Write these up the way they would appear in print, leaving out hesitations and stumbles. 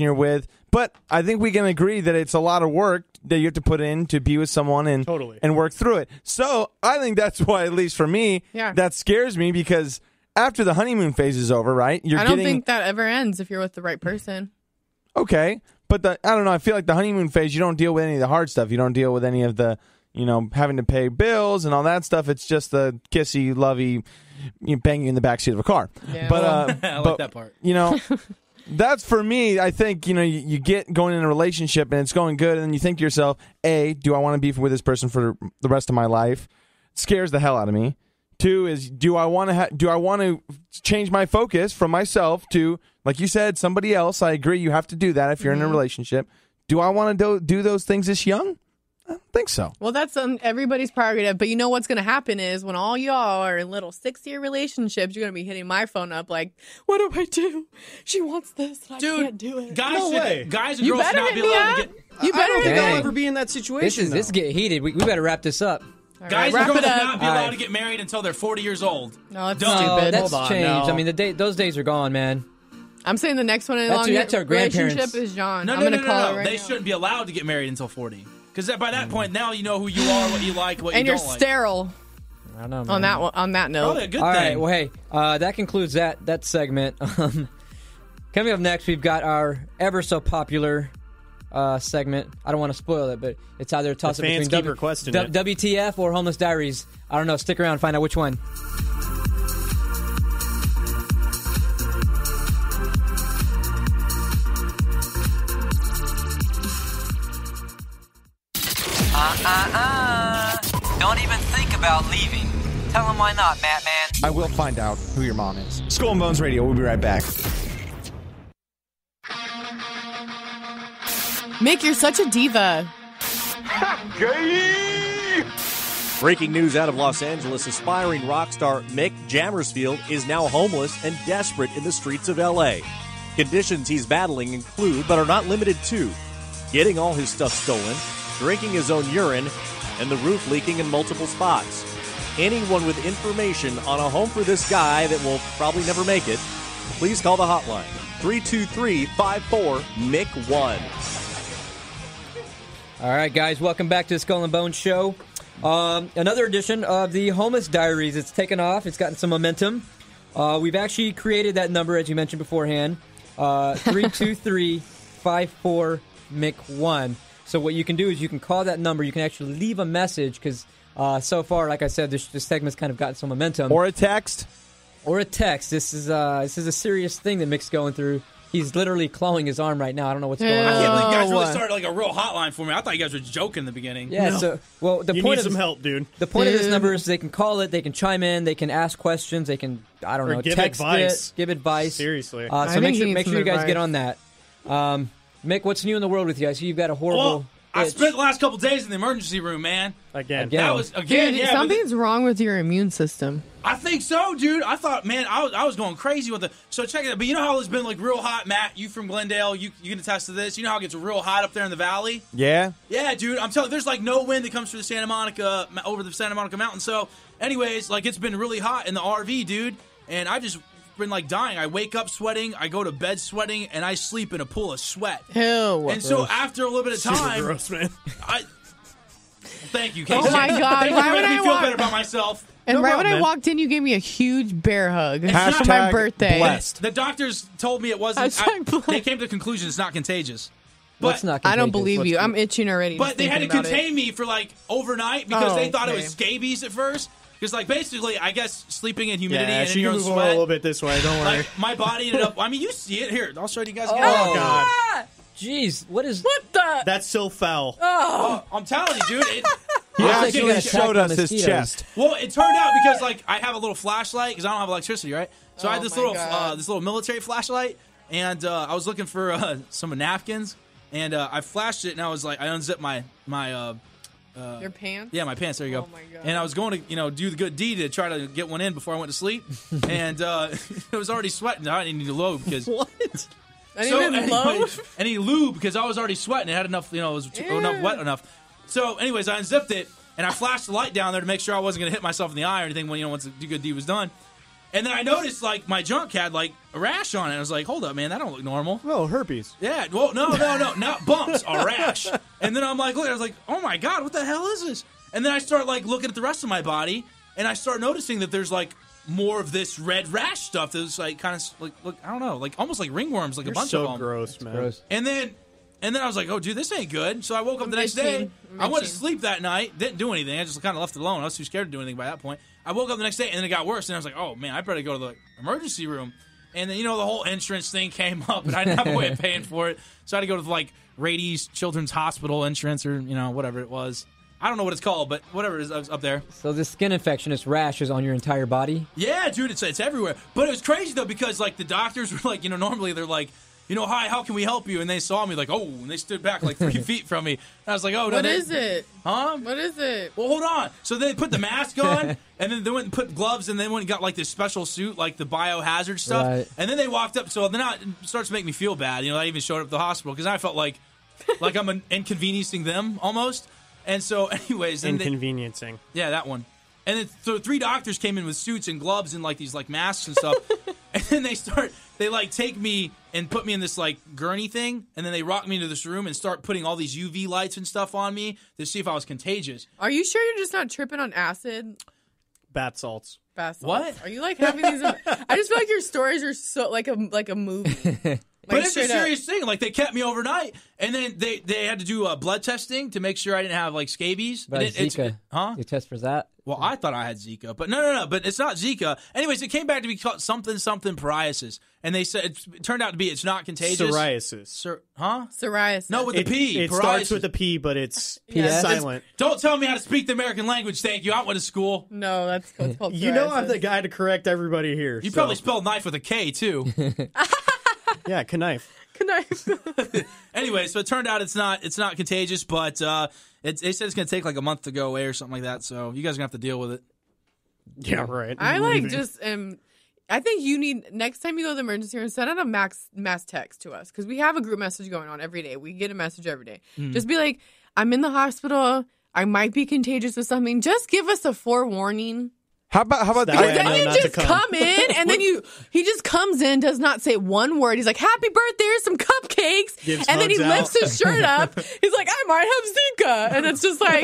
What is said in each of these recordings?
you're with. But I think we can agree that it's a lot of work that you have to put in to be with someone and work through it. So I think that's why, at least for me, that scares me, because after the honeymoon phase is over, right? I don't think that ever ends if you're with the right person. Okay. But I don't know. I feel like the honeymoon phase, you don't deal with any of the hard stuff. You don't deal with any of the, having to pay bills and all that stuff. It's just the kissy, lovey, banging in the backseat of a car. Yeah. But I like that part. That's for me. I think, you get going in a relationship and it's going good, and then you think to yourself, A, do I want to be with this person for the rest of my life? It scares the hell out of me. 2 is, do I want to change my focus from myself to, like you said, somebody else? I agree, you have to do that if you're in a relationship. Do I want to do those things this young? I don't think so. Well, that's everybody's prerogative. But you know what's going to happen is when all y'all are in little 6-year relationships, you're going to be hitting my phone up like, what do I do? She wants this, and I can't do it. Guys and girls should not be allowed to get... You better I don't think I'll ever be in that situation. This get heated. We better wrap this up. Guys and girls should not be allowed to get married until they're 40 years old. No, that's stupid. That's changed. I mean, those days are gone, man. I'm saying the next one in our relationship is John. No, I'm going to call it right They now. shouldn't be allowed to get married until 40. Because by that point, now you know who you are, what you like, what and you you're don't like. sterile. I don't know, man. On that note. Probably a good All thing. right, well, hey, that concludes that segment. Coming up next, we've got our ever so popular segment. I don't want to spoil it, but it's either a toss-up between WTF or Homeless Diaries. I don't know. Stick around and find out which one. Don't even think about leaving. Tell him why not, Matt Man. I will find out who your mom is. Skull and Bones Radio. We'll be right back. Mick, you're such a diva. Breaking news out of Los Angeles, aspiring rock star Mick Jammersfield is now homeless and desperate in the streets of L.A. Conditions he's battling include, but are not limited to, getting all his stuff stolen, drinking his own urine, and the roof leaking in multiple spots. Anyone with information on a home for this guy that will probably never make it, please call the hotline, 323-54-MIC-1. All right, guys, welcome back to the Skull and Bones Show. Another edition of the Homeless Diaries. It's taken off. It's gotten some momentum. We've actually created that number, as you mentioned beforehand, 323-54-MIC-1. So what you can do is you can call that number. You can actually leave a message because so far, like I said, this segment's kind of gotten some momentum. Or a text. This is a serious thing that Mick's going through. He's literally clawing his arm right now. I don't know what's going on. I can't believe you guys really started like a real hotline for me. I thought you guys were joking in the beginning. Yeah. No. So, well, you need some help, dude. The point of this number is they can call it, they can chime in, they can ask questions, they can give text advice. give advice. Seriously. So make sure you guys get on that. Mick, what's new in the world with you? I see you've got a horrible. Well, I spent the last couple days in the emergency room, man. Again. That was again. Dude, yeah, something's wrong with your immune system. I think so, dude. I thought, man, I was going crazy with it. So check it out. But you know how it's been like real hot, Matt? You from Glendale? You can attest to this. You know how it gets real hot up there in the valley? Yeah. Yeah, dude. I'm telling you, there's like no wind that comes through the Santa Monica over the Santa Monica mountain. So, anyways, like it's been really hot in the RV, dude. And I just been like dying. I wake up sweating, I go to bed sweating, and I sleep in a pool of sweat. Ew. And so after a little bit of time, gross, man. Thank you, Casey. Oh my God. Thank you for making me feel better about myself. And No right problem, when I man. walked in, you gave me a huge bear hug. Hashtag for my birthday. blessed. The doctors told me it wasn't. Hashtag blessed. They came to the conclusion it's not contagious. What's not I don't contagious? believe you. I'm itching already. But they had to thinking about contain me for like overnight because they thought it was okay. scabies at first. Because like basically, I guess sleeping in humidity Yeah, and so in you your can own move on a sweat. little bit this way. Don't worry. Like my body ended up. I mean, you see it here. I'll show you guys again. Oh, God. Jeez, what the? That's so foul. Oh, I'm telling you, dude. It, He Looks like actually you got showed attacked us by his mosquitoes. chest. well, it turned out because like I have a little flashlight because I don't have electricity, right? So I had this my little God. this little military flashlight, and I was looking for some napkins, and I flashed it, and I was like, I unzipped my Your pants? yeah, my pants. There you go. Oh, my God. And I was going to do the good deed to try to get one in before I went to sleep, and it was already sweating. I didn't need to load because What? I didn't even load? I need lube because I was already sweating. It had enough, it was enough wet enough. So, anyways, I unzipped it and I flashed the light down there to make sure I wasn't going to hit myself in the eye or anything when once the good deed was done. And then I noticed, like, my junk had, like, a rash on it. I was like, hold up, man, that don't look normal. Oh, herpes. Yeah, well, no, not bumps, a rash. And then I'm like, look, I was like, oh my God, what the hell is this? And then I start, like, looking at the rest of my body, and I start noticing that there's, like, more of this red rash stuff that's, like, kind of, like, look, I don't know, like, almost like ringworms, like You're a bunch so of them. gross, man. Gross. And then I was like, oh, dude, this ain't good. So I woke up the next day. I went to sleep that night, didn't do anything. I just kind of left it alone. I was too scared to do anything by that point. I woke up the next day, and then it got worse. And I was like, oh, man, I better go to the emergency room. And then, the whole insurance thing came up, and I didn't have a way of paying for it. So I had to go to, like, Rady's Children's Hospital insurance or, whatever it was. I don't know what it's called, but whatever it is up there. So this skin infection, this rash is on your entire body? Yeah, dude, it's everywhere. But it was crazy, though, because, like, the doctors were like, normally they're like, hi, how can we help you? And they saw me like, oh, and they stood back like 3 feet from me. And I was like, oh, no. What is it? Huh? What is it? Well, hold on. So they put the mask on, and then they went and put gloves, and then went and got like this special suit, like the biohazard stuff. Right. And then they walked up. So then it starts to make me feel bad. I even showed up at the hospital because I felt like I'm inconveniencing them almost. And so, anyways. Inconveniencing. Yeah, that one. And then, so 3 doctors came in with suits and gloves and like these like masks and stuff. And then they like take me and put me in this like gurney thing, and then they rock me into this room and start putting all these UV lights and stuff on me to see if I was contagious. Are you sure you're just not tripping on acid? Bath salts. Bath salts. What? Are you like having these? I just feel like your stories are so like a movie. But it's a serious thing. Like, they kept me overnight, and then they had to do blood testing to make sure I didn't have, like, scabies. But Zika. Huh? You test for that? Well, I thought I had Zika. But no. But it's not Zika. Anyways, it came back to be called something psoriasis. And they said it turned out to be it's not contagious. Psoriasis. Huh? Psoriasis. No, with the P. It psoriasis. starts with a P, but it's Yeah. silent. Don't tell me how to speak the American language, thank you. I went to school. No, that's it's called You know I'm the guy to correct everybody here. You probably spelled knife with a K, too. Yeah, knife. Knife. Anyway, so it turned out it's not contagious, but they said it's going to take like a month to go away or something like that. So you guys are going to have to deal with it. Yeah, right. I like just I think you need next time you go to the emergency room, send out a mass text to us because we have a group message going on every day. We get a message every day. Just be like, I'm in the hospital. I might be contagious with something. Just give us a forewarning. How about That this? way I Then know you not to just come. come in, and then he just comes in, does not say one word. He's like, "Happy birthday, here's some cupcakes," Gives and then he hugs lifts his shirt up. He's like, "I might have Zika," and it's just like,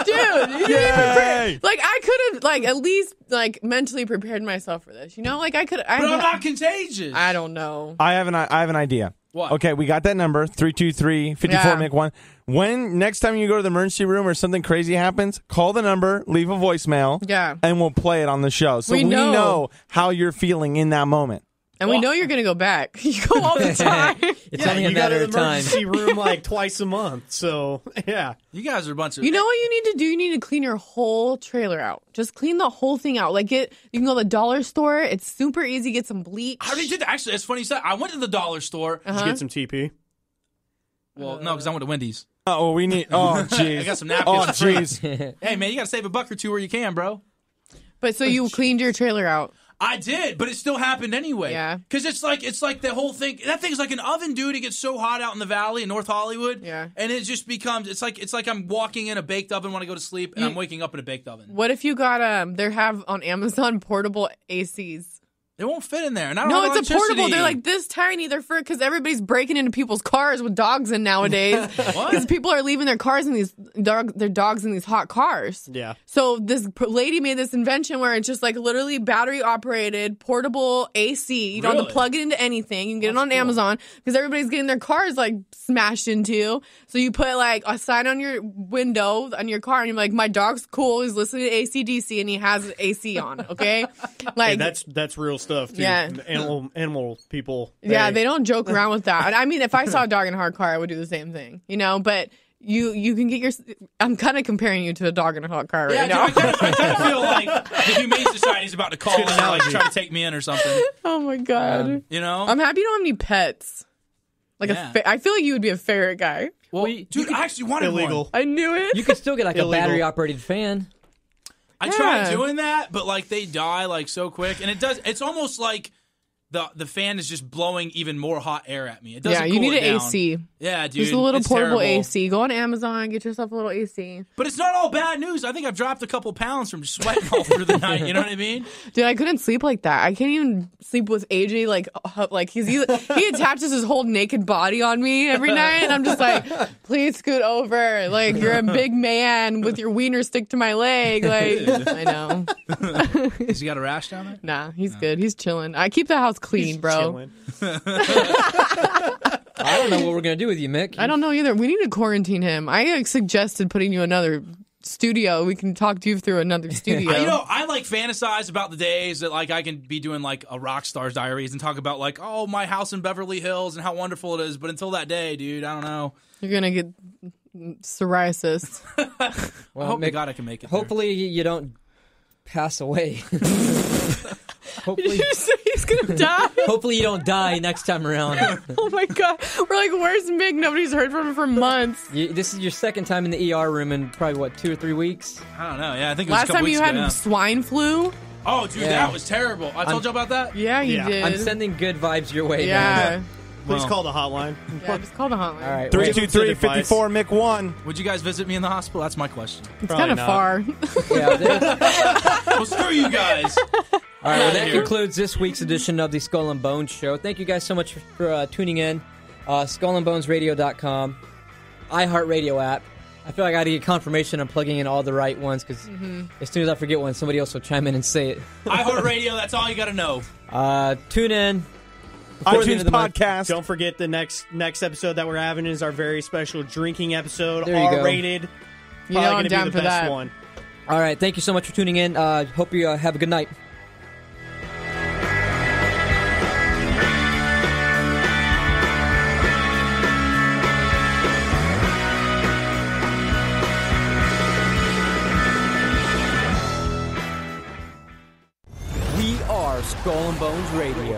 dude, you didn't even like I could have like at least like mentally prepared myself for this. Like I could. But I'm not contagious. I don't know. I have an idea. What? Okay, we got that number 323-54 Mick 1. When next time you go to the emergency room or something crazy happens, call the number, leave a voicemail, and we'll play it on the show. So we know how you're feeling in that moment. And we know you're going to go back. You go all the time. It's only a matter of time. You go to the emergency room like twice a month. So, yeah. You guys are a bunch of... You know what you need to do? You need to clean your whole trailer out. Just clean the whole thing out. Like you can go to the dollar store. It's super easy. Get some bleach. I already did that. Actually, it's funny you said. I went to the dollar store. Did you get some TP? Well, no, because I went to Wendy's. Oh, we need... Oh, jeez. I got some napkins. Oh, jeez. Hey, man, you got to save $1 or $2 where you can, bro. But so you cleaned your trailer out. I did, but it still happened anyway. Yeah. Because it's like the whole thing. That thing's like an oven, dude. It gets so hot out in the valley in North Hollywood. Yeah. And it just becomes. It's like I'm walking in a baked oven when I go to sleep, and I'm waking up in a baked oven. What if you got they have on Amazon portable ACs? It won't fit in there. And I don't No, have it's a portable. electricity. They're like this tiny. They're for because everybody's breaking into people's cars with dogs in nowadays. Because people are leaving their cars in their dogs in these hot cars. Yeah. So this lady made this invention where it's just like literally battery operated portable AC. You don't have to plug it into anything. You can get it on Amazon because everybody's getting their cars like smashed into. So you put like a sign on your window on your car and you're like, my dog's cool. He's listening to AC/DC and he has AC on. Okay, like hey, that's real stuff, too. Yeah. Animal people. Yeah, they don't joke around with that. I mean, if I saw a dog in a hard car, I would do the same thing, But you can get your. I'm kind of comparing you to a dog in a hot car right now. Dude, I kind of feel like the Humane Society's about to call and like try to take me in or something. Oh my god! I'm happy you don't have any pets. Like I feel like you would be a ferret guy. Well, dude, I actually wanted illegal. one. I knew it. You could still get like a battery operated fan. I tried doing that, but like they die like so quick, and it's almost like the fan is just blowing even more hot air at me. It doesn't. Yeah, you cool need it an down. AC. Yeah, dude. Just a little it's portable terrible. AC. Go on Amazon, get yourself a little AC. But it's not all bad news. I think I've dropped a couple pounds from sweating all through the night. You know what I mean? Dude, I couldn't sleep like that. I can't even sleep with AJ. Like he attaches his whole naked body on me every night, and I'm just like, please scoot over. Like you're a big man with your wiener stick to my leg. Like I know. Has he got a rash down there? Nah, he's good. He's chilling. I keep the house clean, bro. I don't know what we're going to do with you, Mick. I don't know either. We need to quarantine him. I suggested putting you in another studio. We can talk to you through another studio. I like fantasize about the days that like I can be doing like a rock star's diaries and talk about like, oh, my house in Beverly Hills and how wonderful it is. But until that day, dude, I don't know. You're going to get psoriasis. Well, I hope to God I can make it. Hopefully you don't pass away. Did you say he's gonna die? Hopefully you don't die next time around. Oh my god, we're like, where's Mick? Nobody's heard from him for months. This is your second time in the ER room in probably 2 or 3 weeks. I don't know. Yeah, I think it was last a couple time you weeks had ago, yeah. swine flu. Oh, dude, that was terrible. I told you about that. Yeah, you did. I'm sending good vibes your way. Yeah. Man. Please call the hotline. Yeah, just call the hotline. All right. 323-54 Mick 1. Would you guys visit me in the hospital? That's my question. It's kind of far. Well, screw you guys. All right, well, that concludes this week's edition of the Skull and Bones Show. Thank you guys so much for tuning in. SkullandBonesRadio.com, iHeartRadio app. I feel like I got to get confirmation I'm plugging in all the right ones because as soon as I forget one, somebody else will chime in and say it. iHeartRadio, that's all you got to know. Tune in. iTunes podcast. Don't forget the next episode that we're having is our very special drinking episode, There you go. R-rated. You know I'm down be the for best that. one. All right, thank you so much for tuning in. Hope you have a good night. We are Skull and Bones Radio.